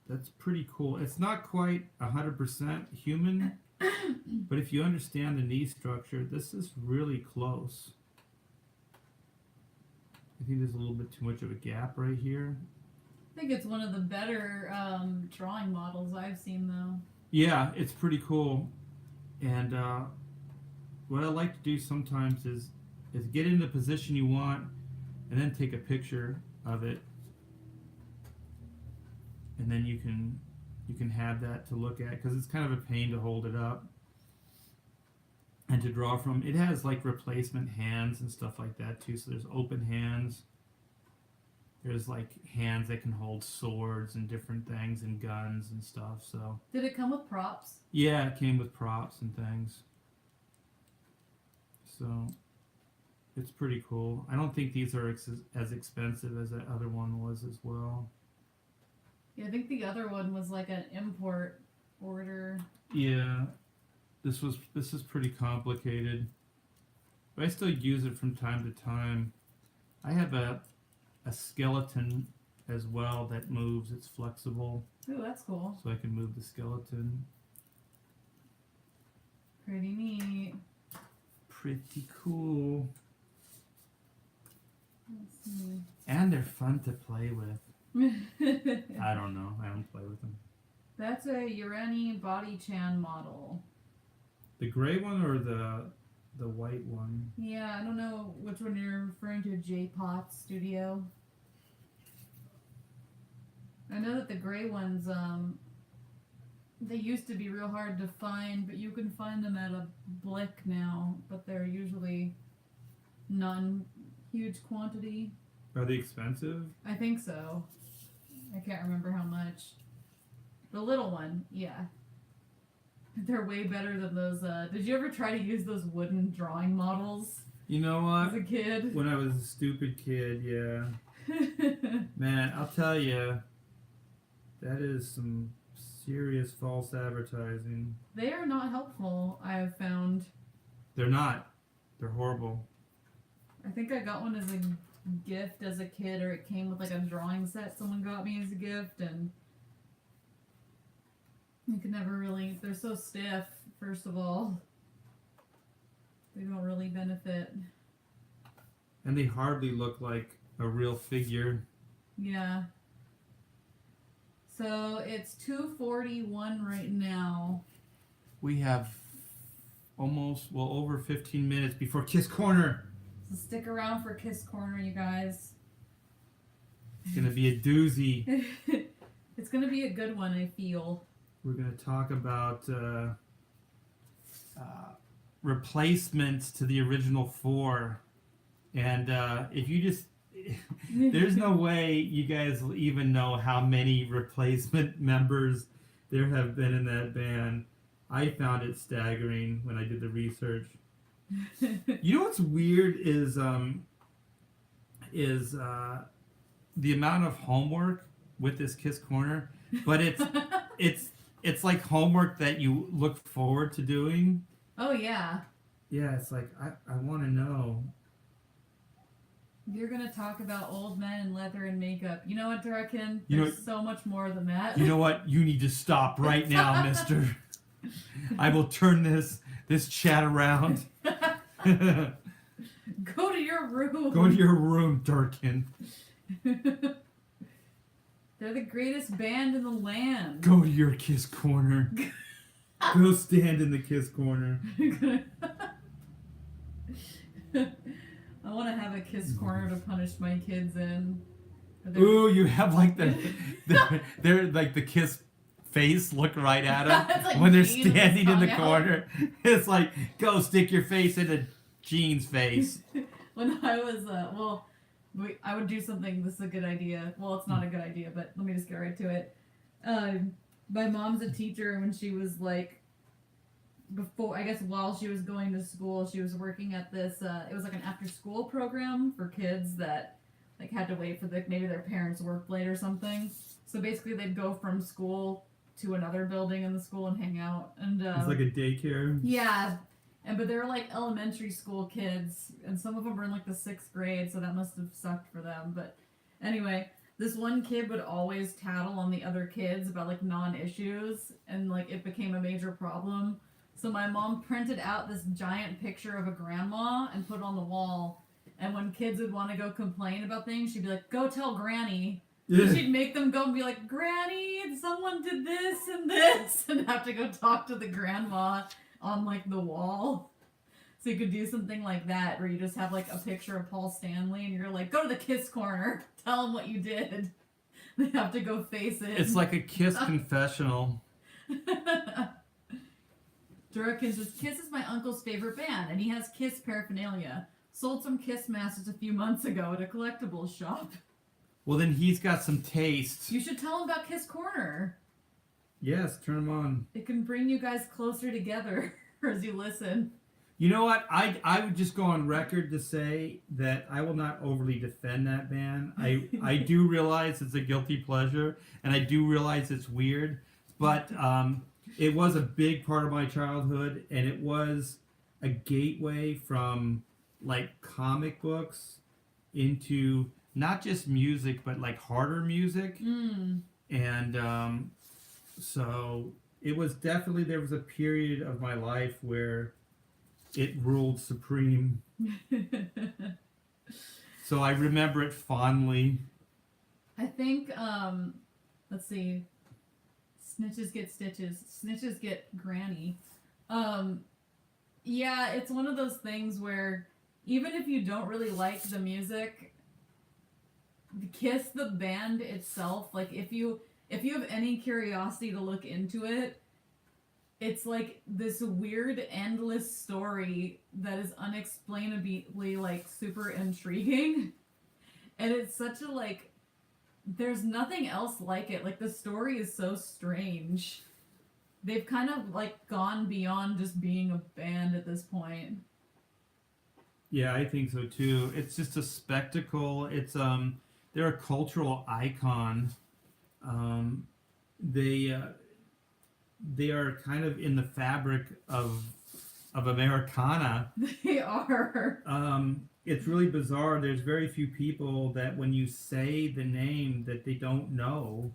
That's pretty cool. It's not quite 100% human, but if you understand the knee structure, this is really close. I think there's a little bit too much of a gap right here. I think it's one of the better drawing models I've seen, though. Yeah, it's pretty cool. And what I like to do sometimes is get in the position you want and then take a picture of it. And then you can have that to look at because it's kind of a pain to hold it up and to draw from. It has like replacement hands and stuff like that too. So there's open hands. There's like hands that can hold swords and different things and guns and stuff. So did it come with props? Yeah, it came with props and things. So it's pretty cool. I don't think these are as expensive as that other one was as well. Yeah, I think the other one was like an import order. Yeah, this is pretty complicated, but I still use it from time to time. I have a skeleton as well that moves. It's flexible. Ooh, that's cool. So I can move the skeleton. Pretty neat. Pretty cool. Let's see. And they're fun to play with. I don't know. I don't play with them. That's a Urani Body Chan model. The gray one or the white one? Yeah, I don't know which one you're referring to, J-Pot Studio. I know that the gray ones, they used to be real hard to find, but you can find them at a Blick now, but they're usually non-huge quantity. Are they expensive? I think so. I can't remember how much. The little one, yeah. They're way better than those, did you ever try to use those wooden drawing models You know as what? a kid? When I was a stupid kid, yeah. Man, I'll tell you, that is some serious false advertising. They are not helpful, I have found. They're not. They're horrible. I think I got one as a gift as a kid, or it came with like a drawing set someone got me as a gift, and you could never really, they're so stiff, first of all. They don't really benefit. And they hardly look like a real figure. Yeah. So it's 2:41 right now. We have almost, well, over 15 minutes before Kiss Corner. So stick around for Kiss Corner, you guys. It's going to be a doozy. It's gonna be a good one, I feel. We're going to talk about replacements to the original four. And if you just, there's no way you guys will even know how many replacement members there have been in that band. I found it staggering when I did the research. You know what's weird is the amount of homework with this Kiss Corner, but it's like homework that you look forward to doing. Oh yeah. Yeah, it's like I want to know. You're gonna talk about old men in leather and makeup. You know what, Durkin? You know There's so much more than that. You know what? You need to stop right now, mister. I will turn this chat around. Go to your room. Go to your room, Durkin. They're the greatest band in the land. Go to your Kiss Corner. Go stand in the Kiss Corner. I want to have a Kiss Corner to punish my kids in. Ooh, you have like they're like the Kiss face look right at them like when they're Gene with standing in the his tongue corner. It's like, go stick your face into Gene's face. When I was, I would do something, this is a good idea. Well, it's not a good idea, but let me just get right to it. My mom's a teacher, and when she was like, before, I guess while she was going to school, she was working at this, it was like an after school program for kids that like had to wait for maybe their parents worked late or something. So basically they'd go from school to another building in the school and hang out. And It's like a daycare. yeah. But they were like elementary school kids, and some of them were in like the 6th grade, so that must have sucked for them. But anyway, this one kid would always tattle on the other kids about like non-issues, and like it became a major problem. So my mom printed out this giant picture of a grandma and put it on the wall. And when kids would want to go complain about things, she'd be like, "Go tell Granny." Yeah. And she'd make them go and be like, "Granny, someone did this and this," and have to go talk to the grandma on like the wall. So you could do something like that where you just have like a picture of Paul Stanley and you're like, "Go to the Kiss Corner, tell them what you did." They have to go face it. It's like a Kiss confessional. Durkin says, "Kiss is my uncle's favorite band, and he has Kiss paraphernalia. Sold some Kiss masters a few months ago at a collectibles shop." Well, then he's got some taste. You should tell him about Kiss Corner. Yes, turn him on. It can bring you guys closer together as you listen. You know what? I would just go on record to say that I will not overly defend that band. I do realize it's a guilty pleasure, and I do realize it's weird, but it was a big part of my childhood, and it was a gateway from like comic books into not just music, but like harder music. Mm. And so it was definitely, there was a period of my life where it ruled supreme. So I remember it fondly. I think, let's see. Snitches get stitches. Snitches get granny. Yeah, it's one of those things where even if you don't really like the music, Kiss the band itself, like if you have any curiosity to look into it, it's like this weird endless story that is unexplainably like super intriguing. And it's such a like there's nothing else like it. Like the story is so strange. They've kind of like gone beyond just being a band at this point. Yeah, I think so too. It's just a spectacle. It's they're a cultural icon. Um, they are kind of in the fabric of Americana. They are. It's really bizarre. There's very few people that when you say the name that they don't know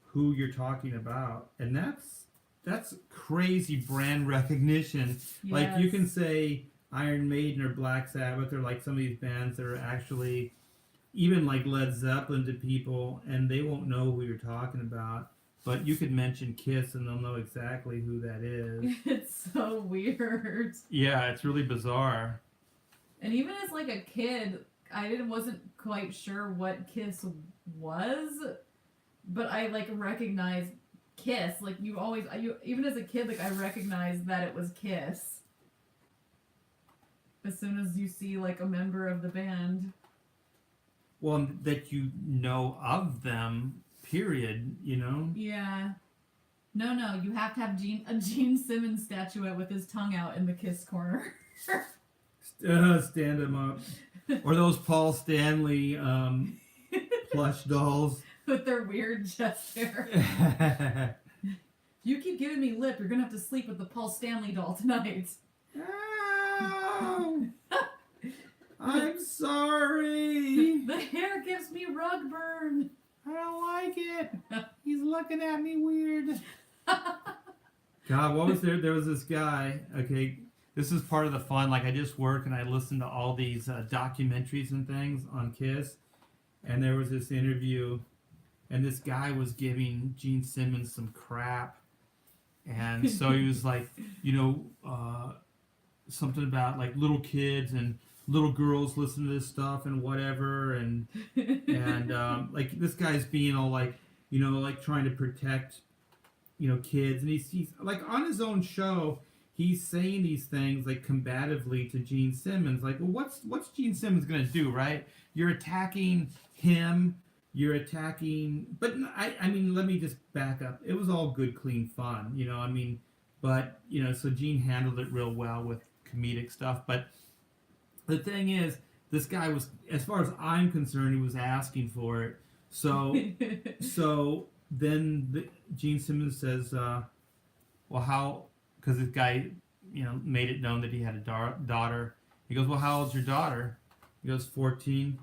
who you're talking about, and that's crazy brand recognition. Yes. Like you can say Iron Maiden or Black Sabbath or like some of these bands that are actually even like Led Zeppelin to people, and they won't know who you're talking about. But you could mention Kiss and they'll know exactly who that is. It's so weird. Yeah, it's really bizarre. And even as like a kid, wasn't quite sure what Kiss was, but I like recognized Kiss. Like you even as a kid, like I recognized that it was Kiss. As soon as you see like a member of the band. Well, that you know of them, period, you know? Yeah. No, you have to have a Gene Simmons statuette with his tongue out in the Kiss corner. Stand him up. Or those Paul Stanley plush dolls. With their weird chest hair. You keep giving me lip, you're gonna have to sleep with the Paul Stanley doll tonight. Oh, I'm sorry. The hair gives me rug burn. I don't like it. He's looking at me weird. God, what was there? There was this guy. Okay, this is part of the fun. Like I just work and I listen to all these documentaries and things on Kiss, and there was this interview, and this guy was giving Gene Simmons some crap, and so he was like, something about like little kids and little girls listen to this stuff and whatever, and like this guy's being all like, like trying to protect, kids, and he's like on his own show, he's saying these things like combatively to Gene Simmons, like, well, what's Gene Simmons gonna do, right? You're attacking him, but I mean, let me just back up. It was all good, clean fun, but so Gene handled it real well with comedic stuff, but the thing is, this guy was, as far as I'm concerned, he was asking for it. So then Gene Simmons says, well, how, because this guy, made it known that he had a daughter. He goes, well, how old's your daughter? He goes, 14.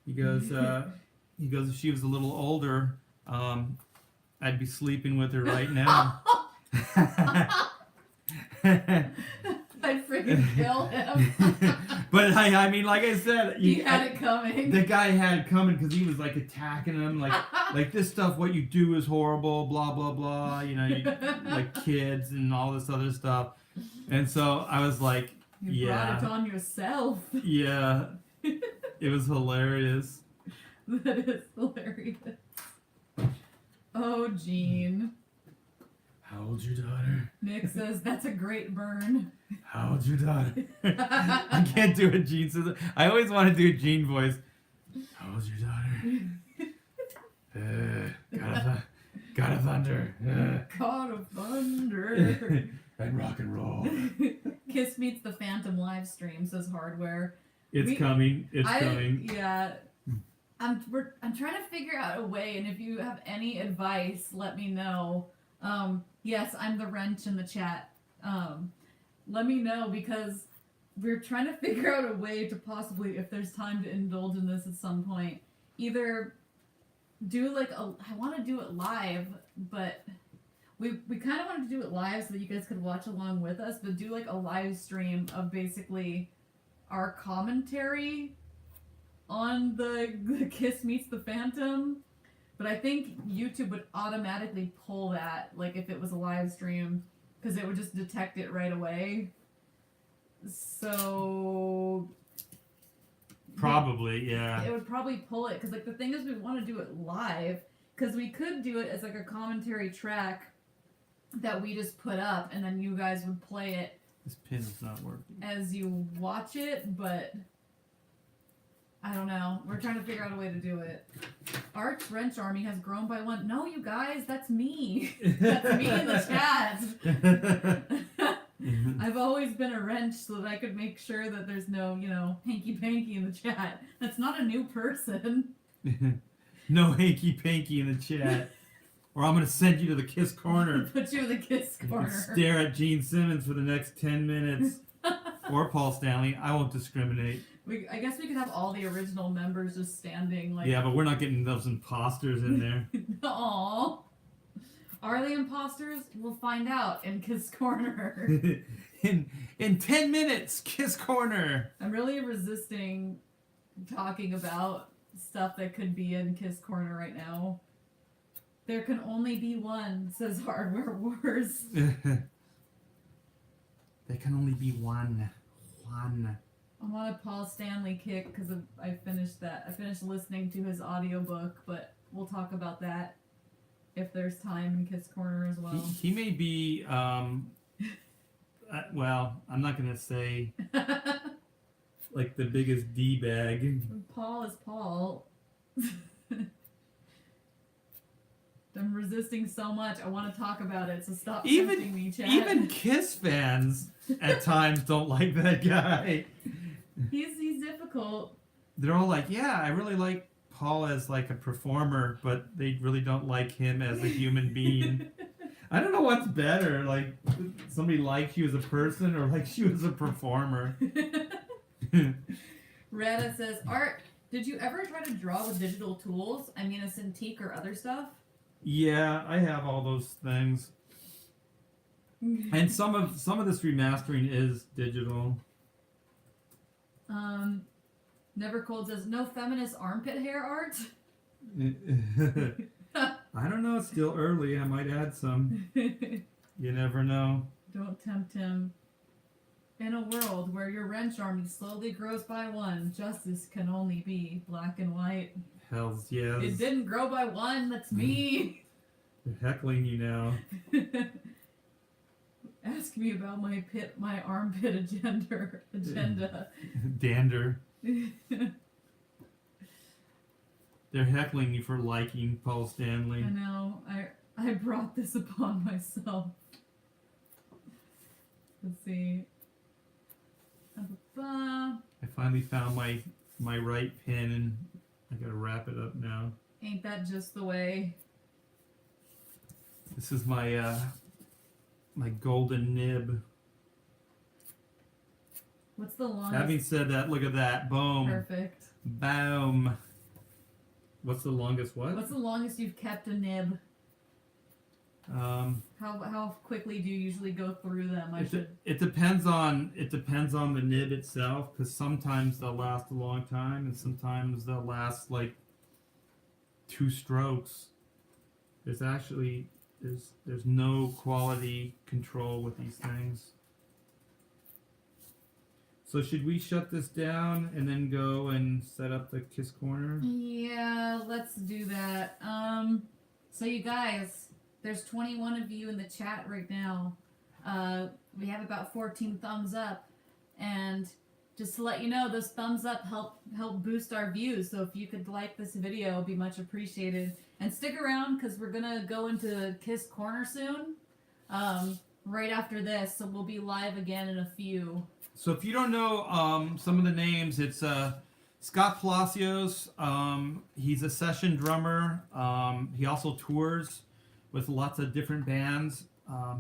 He goes, if she was a little older, I'd be sleeping with her right now. I'd freaking kill him. But I mean, like I said, he had it coming. The guy had it coming because he was like attacking him, like this stuff. What you do is horrible, blah blah blah. Like kids and all this other stuff. And so I was like, you brought it on yourself. Yeah, it was hilarious. That is hilarious. Oh, Gene. How old's your daughter? Nick says, that's a great burn. How old's your daughter? I can't do a Gene. I always want to do a Gene voice. How old's your daughter? God of Thunder. God of Thunder. And rock and roll. Kiss meets the Phantom live stream, says Hardware. It's coming. It's coming. Yeah. I'm trying to figure out a way, and if you have any advice, let me know. Yes, I'm the wrench in the chat. Let me know, because we're trying to figure out a way to possibly, if there's time to indulge in this at some point, either do like I want to do it live, but we kind of wanted to do it live so that you guys could watch along with us, but do like a live stream of basically our commentary on the Kiss Meets the Phantom. But I think YouTube would automatically pull that, like if it was a live stream, because it would just detect it right away. So Probably, yeah. it would probably pull it, because like the thing is we want to do it live, because we could do it as like a commentary track that we just put up, and then you guys would play it This pin is not working. as you watch it, but I don't know. We're trying to figure out a way to do it. Arch Wrench Army has grown by 1. No, you guys, that's me. That's me in the chat. I've always been a wrench so that I could make sure that there's no, hanky-panky in the chat. That's not a new person. No hanky panky in the chat, or I'm gonna send you to the Kiss Corner. Put you in the Kiss You Corner. can stare at Gene Simmons for the next 10 minutes, or Paul Stanley. I won't discriminate. I guess we could have all the original members just standing like. Yeah, but we're not getting those imposters in there. Aww. Are they imposters? We'll find out in Kiss Corner. in 10 minutes, Kiss Corner. I'm really resisting talking about stuff that could be in Kiss Corner right now. There can only be one, says Hardware Wars. There can only be one. One. I'm on a Paul Stanley kick because I finished that. I finished listening to his audiobook, but we'll talk about that if there's time in Kiss Corner as well. He may be, well, I'm not going to say like the biggest D-bag. Paul is Paul. I'm resisting so much. I want to talk about it, so stop tempting me, Chad. Even Kiss fans at times don't like that guy. He's difficult. They're all like, yeah, I really like Paul as like a performer, but they really don't like him as a human being. I don't know what's better, like somebody likes you as a person or likes you as a performer. Retta says, Art, did you ever try to draw with digital tools? I mean, a Cintiq or other stuff? Yeah, I have all those things. And some of this remastering is digital. Never Cold says, no feminist armpit hair art? I don't know, it's still early. I might add some. You never know. Don't tempt him. In a world where your wrench army slowly grows by 1, justice can only be black and white. Hells yes. It didn't grow by 1, that's me. They're heckling you now. Ask me about my armpit agenda. Dander. They're heckling you for liking Paul Stanley. I know. I brought this upon myself. Let's see. I finally found my right pin and I gotta wrap it up now. Ain't that just the way? This is my my golden nib. What's the longest? Having said that, look at that. Boom. Perfect. Boom. What's the longest what? What's the longest you've kept a nib? How quickly do you usually go through them? It depends on the nib itself, because sometimes they'll last a long time and sometimes they'll last like 2 strokes. There's no quality control with these things. So should we shut this down and then go and set up the Kiss Corner? Yeah, let's do that. So you guys, there's 21 of you in the chat right now. We have about 14 thumbs up, and just to let you know, those thumbs up help boost our views. So if you could like this video, it'd be much appreciated. And stick around because we're gonna go into Kiss Corner soon. Right after this, so we'll be live again in a few. So if you don't know some of the names, it's Scott Palacios. He's a session drummer. He also tours with lots of different bands.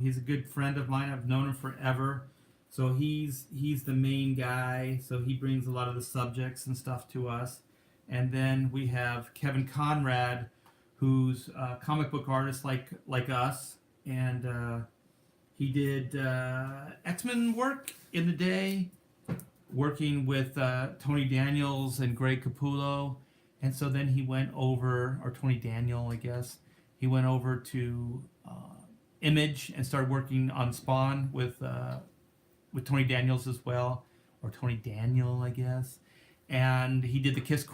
He's a good friend of mine. I've known him forever. So he's the main guy. So he brings a lot of the subjects and stuff to us. And then we have Kevin Conrad, who's a comic book artist like us. and he did X-Men work in the day, working with Tony Daniels and Greg Capullo, and so then he went over, or Tony Daniel, I guess. He went over to Image and started working on Spawn with Tony Daniels as well, or Tony Daniel, I guess. And he did the Kiss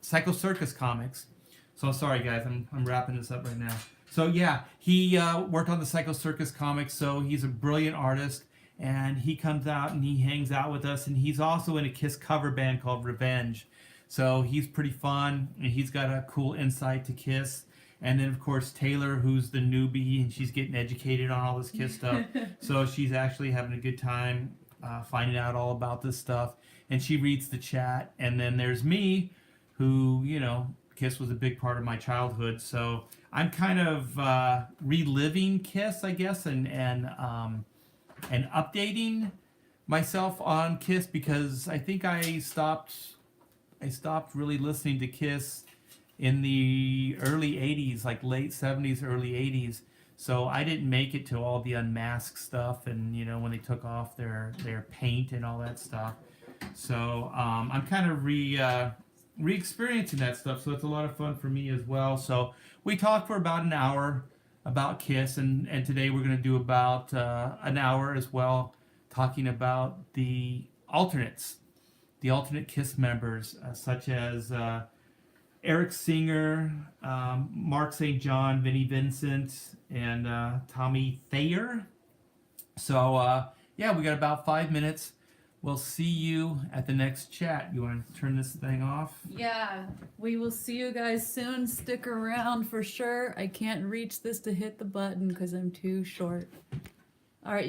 Psycho Circus comics. So sorry guys, I'm wrapping this up right now. So yeah, he worked on the Psycho Circus comics. So he's a brilliant artist, and he comes out and he hangs out with us. And he's also in a Kiss cover band called Revenge. So he's pretty fun, and he's got a cool insight to Kiss. And then of course Taylor, who's the newbie, and she's getting educated on all this Kiss stuff. So she's actually having a good time finding out all about this stuff. And she reads the chat. And then there's me, who, you know, Kiss was a big part of my childhood. So I'm kind of reliving Kiss, I guess, and updating myself on Kiss, because I think I stopped really listening to Kiss in the early 80s, like late 70s, early 80s. So I didn't make it to all the Unmasked stuff, and you know, when they took off their paint and all that stuff. So I'm kind of re-experiencing that stuff, so it's a lot of fun for me as well. So we talked for about an hour about Kiss, and today we're going to do about an hour as well, talking about the alternate Kiss members, such as Eric Singer, Mark St. John, Vinnie Vincent, and Tommy Thayer. So yeah, we got about 5 minutes. We'll see you at the next chat. You want to turn this thing off? Yeah, we will see you guys soon. Stick around for sure. I can't reach this to hit the button because I'm too short.